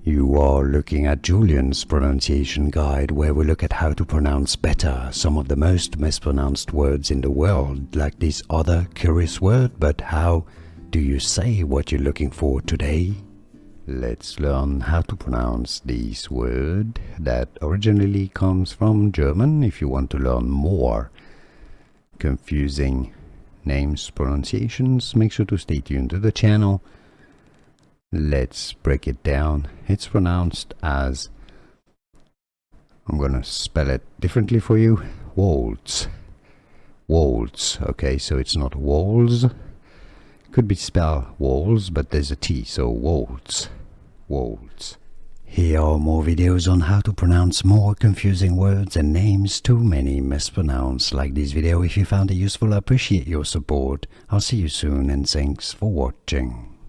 You are looking at Julian's pronunciation guide, where we look at how to pronounce better some of the most mispronounced words in the world, like this other curious word. But how do you say what you're looking for today? Let's learn how to pronounce this word that originally comes from German. If you want to learn more confusing names, pronunciations, make sure to stay tuned to the channel. Let's break it down. It's pronounced as, I'm gonna spell it differently for you, waltz. Waltz, okay, so it's not walls. Could be spelled walls, but there's a T, so waltz. Waltz. Here are more videos on how to pronounce more confusing words and names too many mispronounced. Like this video if you found it useful. I appreciate your support. I'll see you soon and thanks for watching.